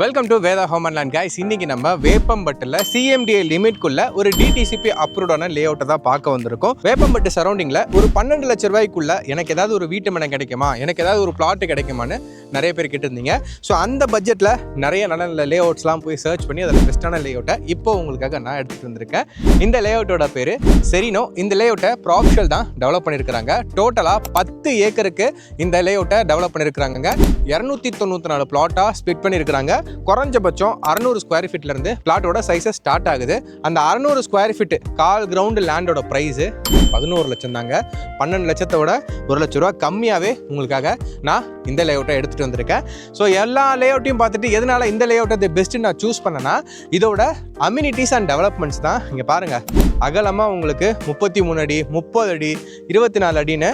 Welcome to Vedha home and land guys. இன்னைக்கு நம்ம வேப்பம்பட்டில் CMDA லிமிட்குள்ள ஒரு டிடிசிபி அப்ரூவ்டான லே அவுட்டை தான் பார்க்க வந்திருக்கோம். வேப்பம்பட்டு சரௌண்டிங்கில் ஒரு 12 லட்ச ரூபாய்க்குள்ள எனக்கு ஏதாவது ஒரு வீட்டு மனை கிடைக்குமா, எனக்கு ஏதாவது ஒரு பிளாட்டு கிடைக்குமான்னு நிறைய பேர் கேட்டிருந்தீங்க. ஸோ அந்த பட்ஜெட்டில் நிறைய நல்ல நல்ல லே அவுட்ஸ்லாம் போய் சர்ச் பண்ணி அதில் பெஸ்ட்டான லே அவுட்டை இப்போ உங்களுக்காக நான் எடுத்துகிட்டு வந்திருக்கேன். இந்த லே அவுட்டோட பேர் செரினோ. இந்த லே அவுட்டை ப்ராப்ஷல் தான் டெவலப் பண்ணியிருக்கிறாங்க. டோட்டலாக 10 ஏக்கருக்கு இந்த லே அவுட்டை டெவலப் பண்ணியிருக்கிறாங்க. 294 பிளாட்டாக ஸ்பிளிட் பண்ணியிருக்கிறாங்க. குறைஞ்சபட்சம் 600 ஸ்கொயர் ஃபீட்ல இருந்து பிளாட்டோட சைஸஸ் ஸ்டார்ட் ஆகுது. அந்த 600 ஸ்கொயர் ஃபீட் கால் கிரவுண்ட் லேண்டோட பிரைஸ் 11 லட்சம் தாங்க. 12 லட்சத்தோட 1 லட்ச ரூபா கம்மியாவே உங்களுக்காக நான் இந்த லேஅவுட்டை எடுத்துட்டு வந்திருக்கேன். ஸோ எல்லா லேஅவுட்டையும் பார்த்துட்டு எதனால இந்த லேஅவுட்டை பெஸ்ட் நான் சூஸ் பண்ணேன்னா, இதோட அம்யூனிட்டிஸ் அண்ட் டெவலப்மெண்ட்ஸ் தான். இங்க பாருங்க, அகலமா உங்களுக்கு 33 அடி, 30 அடி, 24 அடின்னு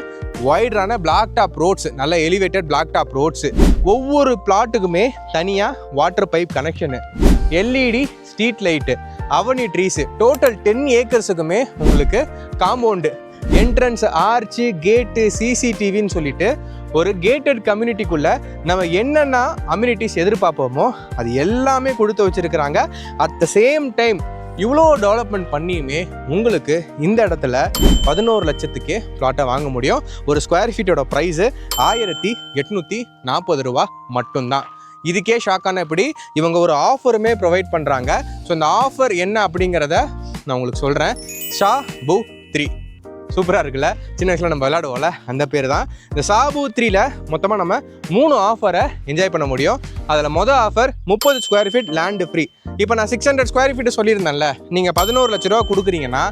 வைடரான பிளாக் டாப் ரோட்ஸ், நல்ல எலிவேட்டட் பிளாக் டாப் ரோட்ஸ், ஒவ்வொரு பிளாட்டுக்குமே தனியாக water pipe connection, LED street light, avenue trees, total 10 ஏக்கர்ஸுக்குமே உங்களுக்கு காம்பவுண்டு, என்ட்ரன்ஸ், ஆர்ச்சு, கேட்டு, சிசிடிவின்னு சொல்லிட்டு ஒரு கேட்டட் கம்யூனிட்டிக்குள்ள நம்ம என்னென்ன அம்யூனிட்டிஸ் எதிர்பார்ப்போமோ அது எல்லாமே கொடுத்து வச்சிருக்கிறாங்க. அட் த சேம் டைம் இவ்வளோ டெவலப்மெண்ட் பண்ணியுமே உங்களுக்கு இந்த இடத்துல 11 லட்சத்துக்கே பிளாட்டை வாங்க முடியும். ஒரு ஸ்கொயர் ஃபீட்டோட ப்ரைஸு 1840 ரூபா மட்டும்தான். இதுக்கே ஷாக்கான எப்படி இவங்க ஒரு ஆஃபருமே ப்ரொவைட் பண்ணுறாங்க. ஸோ இந்த ஆஃபர் என்ன அப்படிங்கிறத நான் உங்களுக்கு சொல்கிறேன். ஷாபு 3 சூப்பராக இருக்குல்ல, சின்ன வயசில் நம்ம விளையாடுவோம்ல, அந்த பேர் தான். இந்த ஷாபு 3ல மொத்தமாக நம்ம 3 ஆஃபரை என்ஜாய் பண்ண முடியும். அதில் மொதல் offer 30 square feet land free. இப்போ நான் 600 ஸ்கொயர் ஃபீட்டு சொல்லியிருந்தேன்ல, நீங்கள் 11 லட்ச ரூபா கொடுக்குறீங்கன்னா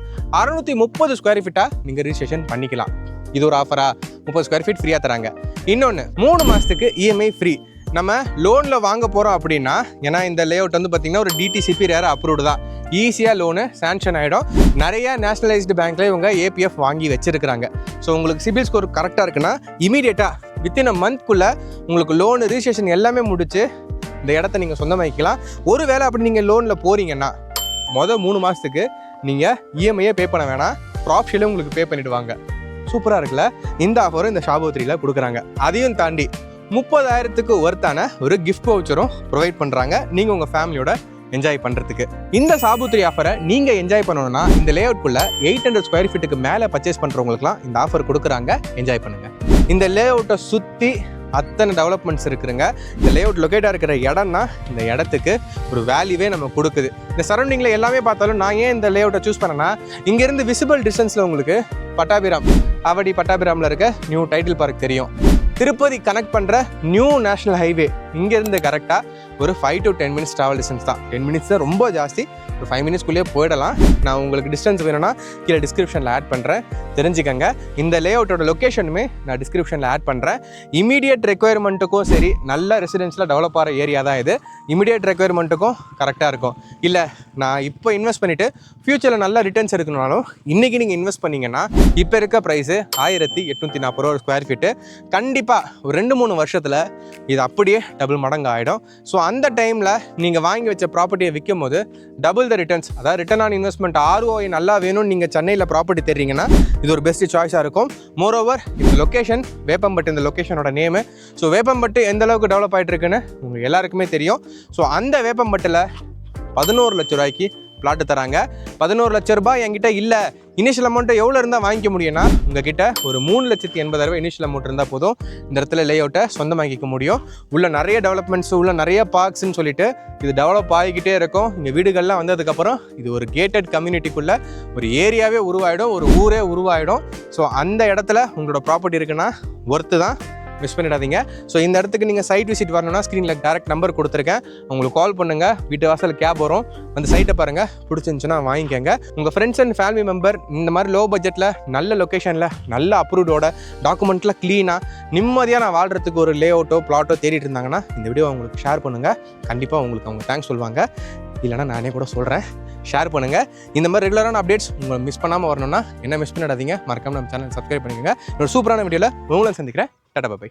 630 ஸ்கொயர் ஃபீட்டாக நீங்கள் ரிஜிஸ்ட்ரேஷன் பண்ணிக்கலாம். இது ஒரு ஆஃபரா? 30 ஸ்கொயர் ஃபீட் ஃப்ரீயாக தராங்க. இன்னொன்று, 3 மாதத்துக்கு இஎம்ஐ ஃப்ரீ. நம்ம லோனில் வாங்க போகிறோம் அப்படின்னா, ஏன்னா இந்த லேஅவுட் வந்து பார்த்திங்கன்னா ஒரு டிடிசிபி ரேர் அப்ரூவ்டு தான், ஈஸியாக லோனு சேங்ஷன் ஆகிடும். நிறைய நேஷனலைஸ்டு பேங்க்ல இவங்க ஏபிஎஃப் வாங்கி வச்சிருக்கிறாங்க. ஸோ உங்களுக்கு சிபில் ஸ்கோர் கரெக்டாக இருக்குன்னா இமீடியட்டாக வித்தின் அ மந்த்க்குள்ளே உங்களுக்கு லோனு ரிஜிஸ்ட்ரேஷன் எல்லாமே முடிச்சு இந்த இடத்த நீங்கள் சொந்தமாக்கிக்கலாம். ஒரு வேளை அப்படி நீங்கள் லோனில் போகிறீங்கன்னா மொதல் 3 மாதத்துக்கு நீங்கள் இஎம்ஐயே பே பண்ண வேணாம், ப்ராப்ஷியலே உங்களுக்கு பே பண்ணிவிடுவாங்க. சூப்பராக இருக்குல்ல? இந்த ஆஃபரும் இந்த ஷாபு 3ல கொடுக்குறாங்க. அதையும் தாண்டி 30,000க்கு ஒர்த்தான ஒரு கிஃப்ட் வவுச்சரும் ப்ரொவைட் பண்ணுறாங்க, நீங்கள் உங்கள் ஃபேமிலியோட என்ஜாய் பண்ணுறதுக்கு. இந்த ஷாபு 3 ஆஃபரை நீங்கள் என்ஜாய் பண்ணணும்னா இந்த லேஅவுட்குள்ள 800 ஸ்கொயர் ஃபீட்டுக்கு மேலே பர்ச்சேஸ் பண்ணுறவங்களுக்குலாம் இந்த ஆஃபர் கொடுக்குறாங்க. என்ஜாய் பண்ணுங்கள். இந்த லேஅவுட்டை சுற்றி அத்தனை டெவலப்மெண்ட்ஸ் இருக்குதுங்க. இந்த லேஅவுட் லொக்கேட்டாக இருக்கிற இடம்னா இந்த இடத்துக்கு ஒரு வேல்யூவே நம்ம கொடுக்குது. இந்த சரௌண்டிங்கில் எல்லாமே பார்த்தாலும் நான் ஏன் இந்த லேஅவுட்டை சூஸ் பண்ணேன்னா, இங்கேருந்து விசிபிள் டிஸ்டன்ஸில் உங்களுக்கு பட்டாபிராம், அவடி பட்டாபிராமில் இருக்க நியூ டைட்டில் பார்க் தெரியும். திருப்பதி கனெக்ட் பண்ணுற நியூ நேஷனல் ஹைவே இங்கேருந்து கரெக்டாக ஒரு 5 to 10 மினிட்ஸ் ட்ராவல் டிஸ்டன்ஸ் தான். 10 மினிட்ஸ் தான் ரொம்ப ஜாஸ்தி, ஒரு 5 மினிட்ஸ்க்குள்ளேயே போயிடலாம். நான் உங்களுக்கு டிஸ்டன்ஸ் வேணும்னா கீழே டிஸ்கிரிப்ஷனில் ஆட் பண்ணுறேன், தெரிஞ்சுக்கங்க. இந்த லேஅவுட்டோட லொக்கேஷனுமே நான் டிஸ்கிரிப்ஷனில் ஆட் பண்ணுறேன். இமீடியட் ரெக்குயர்மெண்ட்டுக்கும் சரி, நல்ல ரெசிடென்ஸில் டெவலப் ஆகிற ஏரியா தான் இது. இமீடியட் ரெக்குயர்மெண்ட்டுக்கும் கரெக்டாக இருக்கும். இல்லை நான் இப்போ இன்வெஸ்ட் பண்ணிவிட்டு ஃப்யூச்சரில் நல்ல ரிட்டர்ன்ஸ் எடுக்கணும்னாலும் இன்றைக்கி நீங்கள் இன்வெஸ்ட் பண்ணிங்கன்னா இப்போ இருக்க ப்ரைஸு 1840 ரூபா ஸ்கொயர் ஃபீட்டு. கண்டிப்பாக ஒரு 2-3 வருஷத்தில் இது அப்படியே டபுள் மடங்கு ஆகிடும். ஸோ அந்த டைமில் நீங்கள் வாங்கி வச்ச ப்ராப்பர்ட்டியை விற்கும் போது டபுள் த ரிட்டர்ன்ஸ், அதாவது ரிட்டர்ன் ஆன் இன்வெஸ்ட்மெண்ட் ROI நல்லா வேணும்னு நீங்கள் சென்னையில் ப்ராப்பர்ட்டி தெரியுங்கன்னா இது ஒரு பெஸ்ட் சாய்ஸாக இருக்கும். மோரோவர் இந்த லொக்கேஷன் வேப்பம்பட்டு, இந்த லொக்கேஷனோட நேமு. ஸோ வேப்பம்பட்டு எந்த அளவுக்கு டெவலப் ஆகிட்டு இருக்குன்னு உங்களுக்கு எல்லாருக்குமே தெரியும். ஸோ அந்த வேப்பம்பட்டில் 11 லட்ச ரூபாய்க்கு பிளாட்டு தராங்க. 11 லட்ச ரூபாய் என்கிட்ட இல்லை, இனிஷியல் அமௌண்ட்டை எவ்வளோ இருந்தால் வாங்கிக்க முடியும்னா, உங்ககிட்ட ஒரு 3,80,000 இனிஷியல் அமௌண்ட் இருந்தால் போதும் இந்த இடத்துல லேஅவுட்டை சொந்தமாக்கிக்க முடியும். உள்ள நிறைய டெவலப்மெண்ட்ஸ், உள்ள நிறைய பார்க்ஸ்ன்னு சொல்லிட்டு இது டெவலப் ஆகிக்கிட்டே இருக்கும். இங்கே வீடுகள்லாம் வந்ததுக்கப்புறம் இது ஒரு கேட்டட் கம்யூனிட்டிக்குள்ளே ஒரு ஏரியாவே உருவாயிடும், ஒரு ஊரே உருவாயிடும். ஸோ அந்த இடத்துல உங்களோட ப்ராப்பர்ட்டி இருக்குன்னா ஒர்த்து தான், மிஸ் பண்ணிடாதீங்க. ஸோ இந்த இடத்துக்கு நீங்கள் சைட் விசிட் வரணும்னா ஸ்க்ரீனில் டேரக்ட் நம்பர் கொடுத்துருக்கேன், உங்களுக்கு கால் பண்ணுங்கள். வீட்டு வாசல் கேப் வரும், அந்த சைட்டை பாருங்கள், பிடிச்சிருந்துச்சுன்னா வாங்கிக்கோங்க. உங்கள் ஃப்ரெண்ட்ஸ் அண்ட் ஃபேமிலி மெம்பர் இந்த மாதிரி லோ பட்ஜெட்டில் நல்ல லொக்கேஷனில் நல்ல அப்ரூவ்டோட டாக்குமெண்ட்டில் க்ளீனாக நிம்மதியாக நான் வாழ்கிறதுக்கு ஒரு லேஅவுட்டோ பிளாட்டோ தேடிட்டு இருந்தாங்கன்னா இந்த வீடியோ உங்களுக்கு ஷேர் பண்ணுங்கள். கண்டிப்பாக உங்களுக்கு அவங்க தேங்க்ஸ் சொல்லுவாங்க, இல்லைனா நானே கூட சொல்கிறேன். ஷேர் பண்ணுங்கள். இந்த மாதிரி ரெகுலரான அப்டேட்ஸ் உங்களை மிஸ் பண்ணாமல் வரணும்னா என்ன மிஸ் பண்ணிடாதீங்க, மறக்காமல் நம்ம சேனல் சப்ஸ்கிரைப் பண்ணிக்கோங்க. ஒரு சூப்பரான வீடியோவில் உங்களை சந்திக்கிறேன். டாடா, பை.